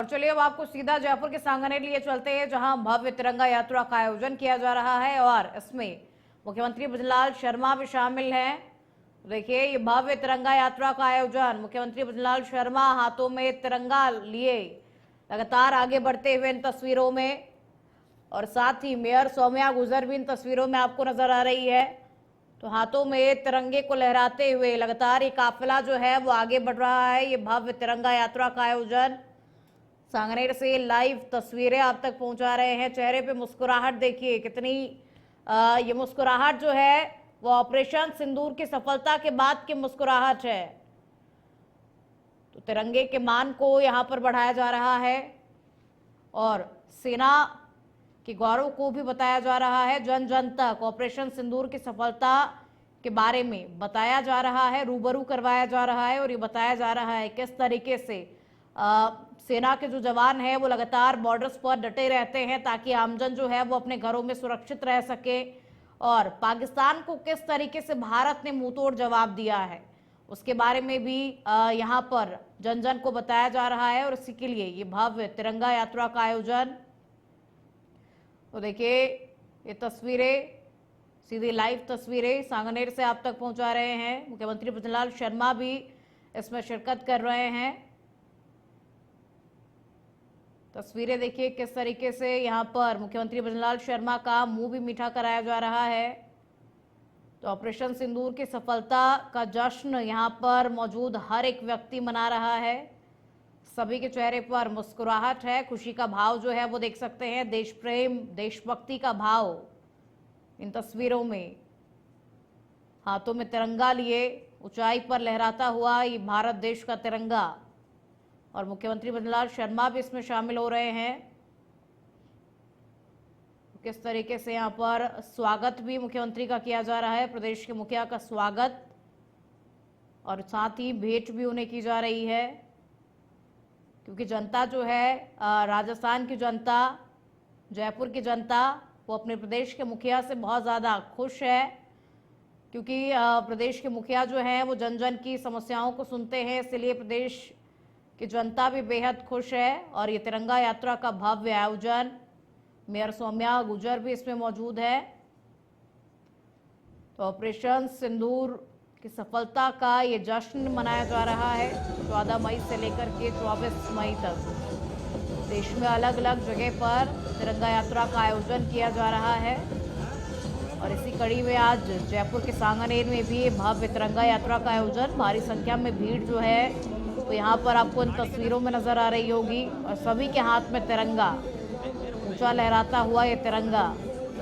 चलिए अब आपको सीधा जयपुर के सांगानेर लिए चलते हैं, जहां भव्य तिरंगा यात्रा का आयोजन किया जा रहा है और इसमें मुख्यमंत्री भजनलाल शर्मा भी शामिल हैं। देखिए, ये भव्य तिरंगा यात्रा का आयोजन मुख्यमंत्री भजनलाल शर्मा हाथों में तिरंगा लिए लगातार आगे बढ़ते हुए इन तस्वीरों में, और साथ ही मेयर सौम्या गुजर भी इन तस्वीरों में आपको नजर आ रही है। तो हाथों में तिरंगे को लहराते हुए लगातार ये काफिला जो है वो आगे बढ़ रहा है। ये भव्य तिरंगा यात्रा का आयोजन सांगनेर से लाइव तस्वीरें आप तक पहुंचा रहे हैं। चेहरे पे मुस्कुराहट देखिए कितनी, ये मुस्कुराहट जो है वो ऑपरेशन सिंदूर की सफलता के बाद की मुस्कुराहट है। तो तिरंगे के मान को यहां पर बढ़ाया जा रहा है और सेना के गौरव को भी बताया जा रहा है। जन जन तक ऑपरेशन सिंदूर की सफलता के बारे में बताया जा रहा है, रूबरू करवाया जा रहा है और ये बताया जा रहा है किस तरीके से सेना के जो जवान हैं वो लगातार बॉर्डर्स पर डटे रहते हैं ताकि आमजन जो है वो अपने घरों में सुरक्षित रह सके, और पाकिस्तान को किस तरीके से भारत ने मुंहतोड़ जवाब दिया है उसके बारे में भी यहाँ पर जन जन को बताया जा रहा है। और इसी के लिए ये भव्य तिरंगा यात्रा का आयोजन। तो देखिए, ये तस्वीरें सीधी लाइव तस्वीरें सांगनेर से आप तक पहुंचा रहे हैं। मुख्यमंत्री भजनलाल शर्मा भी इसमें शिरकत कर रहे हैं। तस्वीरें देखिए किस तरीके से यहाँ पर मुख्यमंत्री भजनलाल शर्मा का मुंह भी मीठा कराया जा रहा है। तो ऑपरेशन सिंदूर की सफलता का जश्न यहाँ पर मौजूद हर एक व्यक्ति मना रहा है। सभी के चेहरे पर मुस्कुराहट है, खुशी का भाव जो है वो देख सकते हैं। देश प्रेम, देशभक्ति का भाव इन तस्वीरों में, हाथों में तिरंगा लिए ऊंचाई पर लहराता हुआ ये भारत देश का तिरंगा, और मुख्यमंत्री भजनलाल शर्मा भी इसमें शामिल हो रहे हैं। किस तरीके से यहाँ पर स्वागत भी मुख्यमंत्री का किया जा रहा है, प्रदेश के मुखिया का स्वागत, और साथ ही भेंट भी उन्हें की जा रही है। क्योंकि जनता जो है, राजस्थान की जनता, जयपुर की जनता, वो अपने प्रदेश के मुखिया से बहुत ज़्यादा खुश है। क्योंकि प्रदेश के मुखिया जो हैं वो जन जन की समस्याओं को सुनते हैं, इसलिए प्रदेश की जनता भी बेहद खुश है। और ये तिरंगा यात्रा का भव्य आयोजन, मेयर सौम्या गुजर भी इसमें मौजूद है। तो ऑपरेशन सिंदूर की सफलता का ये जश्न मनाया जा रहा है 14 मई से लेकर के 24 मई तक। देश में अलग अलग जगह पर तिरंगा यात्रा का आयोजन किया जा रहा है, और इसी कड़ी में आज जयपुर के सांगानेर में भी भव्य तिरंगा यात्रा का आयोजन। भारी संख्या में भीड़ जो है तो यहाँ पर आपको इन तस्वीरों में नजर आ रही होगी, और सभी के हाथ में तिरंगा, ऊंचा लहराता हुआ ये तिरंगा,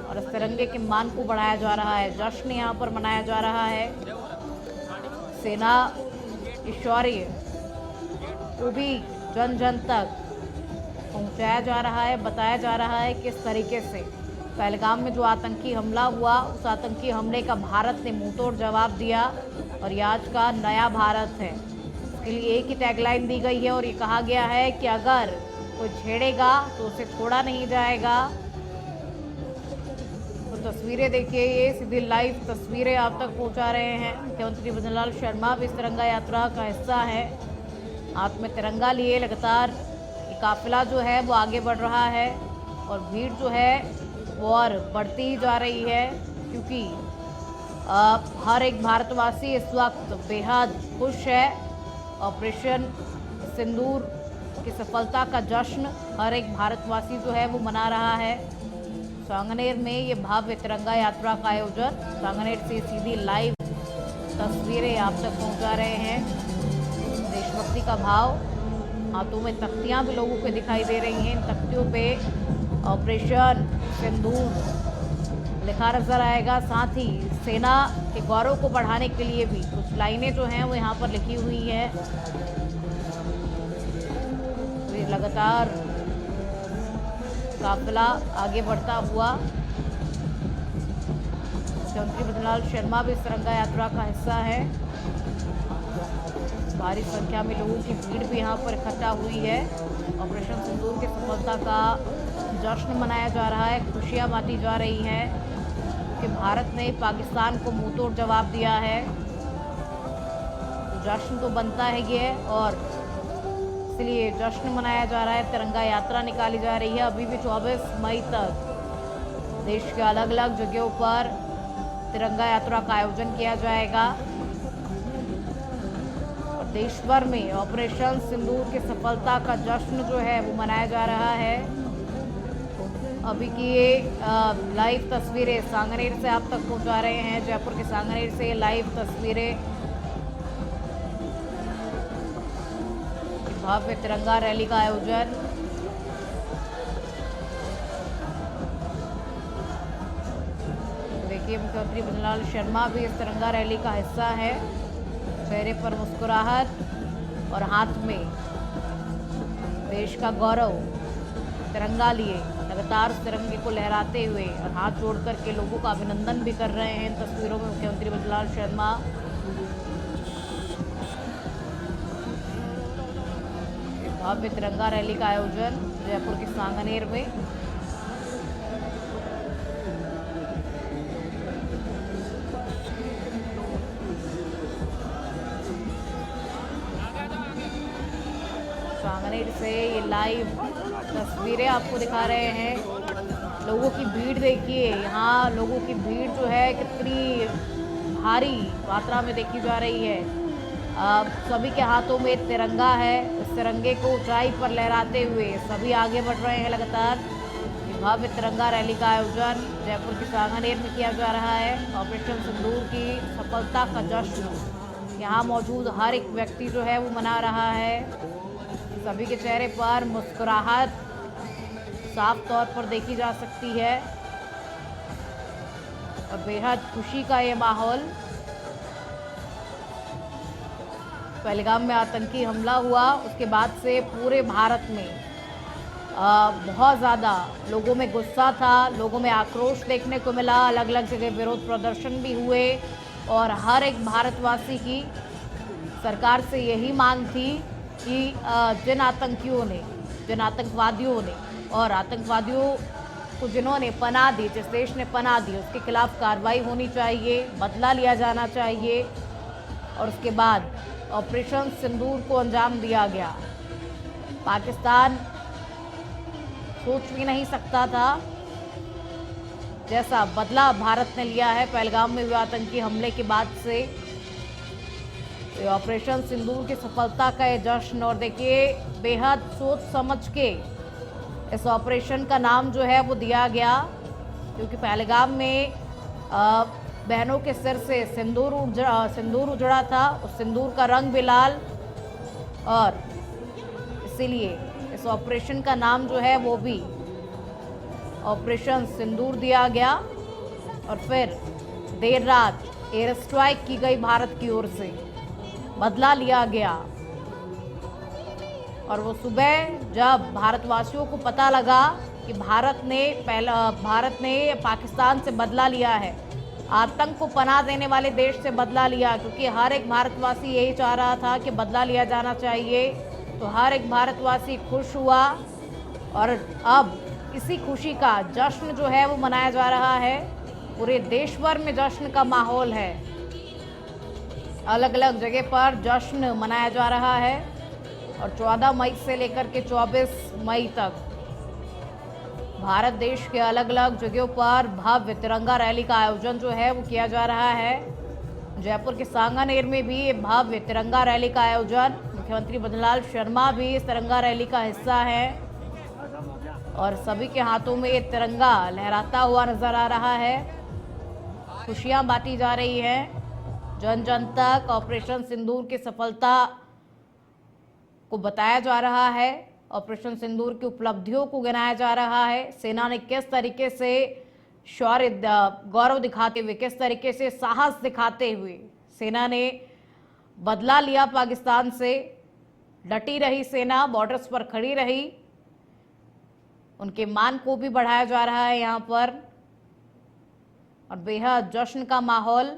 और इस तिरंगे के मान को बढ़ाया जा रहा है। जश्न यहाँ पर मनाया जा रहा है। सेना की शौर्य को भी जन जन तक पहुंचाया जा रहा है, बताया जा रहा है किस तरीके से पहलगाम में जो आतंकी हमला हुआ, उस आतंकी हमले का भारत ने मुंहतोड़ जवाब दिया, और ये आज का नया भारत है। इसके लिए एक ही टैगलाइन दी गई है और ये कहा गया है कि अगर कोई छेड़ेगा तो उसे छोड़ा नहीं जाएगा। तो तस्वीरें देखिए, ये सीधी लाइव तस्वीरें आप तक पहुंचा रहे हैं। मुख्यमंत्री भजनलाल शर्मा भी इस तिरंगा यात्रा का हिस्सा है। हाथ में तिरंगा लिए लगातार ये काफिला जो है वो आगे बढ़ रहा है, और भीड़ जो है वो और बढ़ती ही जा रही है। क्योंकि हर एक भारतवासी इस वक्त बेहद खुश है। ऑपरेशन सिंदूर की सफलता का जश्न हर एक भारतवासी जो है वो मना रहा है। सांगनेर में ये भव्य तिरंगा यात्रा का आयोजन, सांगनेर से सीधी लाइव तस्वीरें आप तक पहुंचा रहे हैं। देशभक्ति का भाव, हाथों में तख्तियां भी लोगों को दिखाई दे रही हैं। इन तख्तियों पे ऑपरेशन सिंदूर लिखा नजर आएगा। साथ ही सेना के गौरव को बढ़ाने के लिए भी कुछ लाइनें जो हैं वो यहाँ पर लिखी हुई हैं। तो लगातार काफिला आगे बढ़ता हुआ, मुख्यमंत्री भजनलाल शर्मा भी इस तिरंगा यात्रा का हिस्सा है। भारी संख्या में लोगों की भीड़ भी यहाँ पर इकट्ठा हुई है। ऑपरेशन सिंदूर की सफलता का जश्न मनाया जा रहा है, खुशियाँ बांटी जा रही हैं कि भारत ने पाकिस्तान को मुंहतोड़ जवाब दिया है। जश्न तो बनता है ये, और इसलिए जश्न मनाया जा रहा है। तिरंगा यात्रा निकाली जा रही है। अभी भी 24 मई तक देश के अलग अलग जगहों पर तिरंगा यात्रा का आयोजन किया जाएगा और देश भर में ऑपरेशन सिंदूर की सफलता का जश्न जो है वो मनाया जा रहा है। अभी की ये लाइव तस्वीरें सांगनेर से आप तक पहुंचा रहे हैं। जयपुर के सांगनेर से लाइव तस्वीरें भव्य तिरंगा रैली का आयोजन। देखिए मुख्यमंत्री भजनलाल शर्मा भी इस तिरंगा रैली का हिस्सा है। चेहरे पर मुस्कुराहट और हाथ में देश का गौरव तिरंगा लिए लगातार तिरंगे को लहराते हुए और हाथ जोड़ करके लोगों का अभिनंदन भी कर रहे हैं। इन तस्वीरों में मुख्यमंत्री भजनलाल शर्मा भव्य तिरंगा रैली का आयोजन जयपुर के सांगनेर में। सांगनेर से ये लाइव तस्वीरें आपको दिखा रहे हैं। लोगों की भीड़ देखिए, यहाँ लोगों की भीड़ जो है कितनी भारी मात्रा में देखी जा रही है। सभी के हाथों में तिरंगा है। इस तिरंगे को ऊंचाई पर लहराते हुए सभी आगे बढ़ रहे हैं लगातार। भव्य तिरंगा रैली का आयोजन जयपुर के सांगनेर में किया जा रहा है। ऑपरेशन सिंदूर की सफलता का जश्न यहाँ मौजूद हर एक व्यक्ति जो है वो मना रहा है। सभी के चेहरे पर मुस्कुराहट साफ तौर पर देखी जा सकती है और बेहद खुशी का ये माहौल। पहलगाम में आतंकी हमला हुआ उसके बाद से पूरे भारत में बहुत ज़्यादा लोगों में गुस्सा था, लोगों में आक्रोश देखने को मिला। अलग अलग जगह विरोध प्रदर्शन भी हुए और हर एक भारतवासी की सरकार से यही मांग थी कि जिन आतंकवादियों ने और आतंकवादियों को जिन्होंने पनाह दी, जिस देश ने पनाह दी, उसके खिलाफ कार्रवाई होनी चाहिए, बदला लिया जाना चाहिए। और उसके बाद ऑपरेशन सिंदूर को अंजाम दिया गया। पाकिस्तान सोच भी नहीं सकता था जैसा बदला भारत ने लिया है पहलगाम में हुए आतंकी हमले के बाद से। तो ऑपरेशन सिंदूर की सफलता का ये जश्न, और देखिए बेहद सोच समझ के इस ऑपरेशन का नाम जो है वो दिया गया, क्योंकि पहलगाम में बहनों के सिर से सिंदूर उजड़ा था। उस सिंदूर का रंग भी लाल, और इसीलिए इस ऑपरेशन का नाम जो है वो भी ऑपरेशन सिंदूर दिया गया। और फिर देर रात एयर स्ट्राइक की गई भारत की ओर से, बदला लिया गया। और वो सुबह जब भारतवासियों को पता लगा कि भारत ने पाकिस्तान से बदला लिया है, आतंक को पनाह देने वाले देश से बदला लिया, क्योंकि हर एक भारतवासी यही चाह रहा था कि बदला लिया जाना चाहिए। तो हर एक भारतवासी खुश हुआ और अब इसी खुशी का जश्न जो है वो मनाया जा रहा है। पूरे देश भर में जश्न का माहौल है। अलग अलग जगह पर जश्न मनाया जा रहा है और 14 मई से लेकर के 24 मई तक भारत देश के अलग अलग जगहों पर भव्य तिरंगा रैली का आयोजन जो है वो किया जा रहा है। जयपुर के सांगनेर में भी भव्य तिरंगा रैली का आयोजन, मुख्यमंत्री भजनलाल शर्मा भी इस तिरंगा रैली का हिस्सा है और सभी के हाथों में ये तिरंगा लहराता हुआ नजर आ रहा है। खुशियां बांटी जा रही हैं। जन जन तक ऑपरेशन सिंदूर की सफलता को बताया जा रहा है। ऑपरेशन सिंदूर की उपलब्धियों को गिनाया जा रहा है। सेना ने किस तरीके से शौर्य गौरव दिखाते हुए, किस तरीके से साहस दिखाते हुए सेना ने बदला लिया पाकिस्तान से। डटी रही सेना, बॉर्डर्स पर खड़ी रही। उनके मान को भी बढ़ाया जा रहा है यहाँ पर और बेहद जश्न का माहौल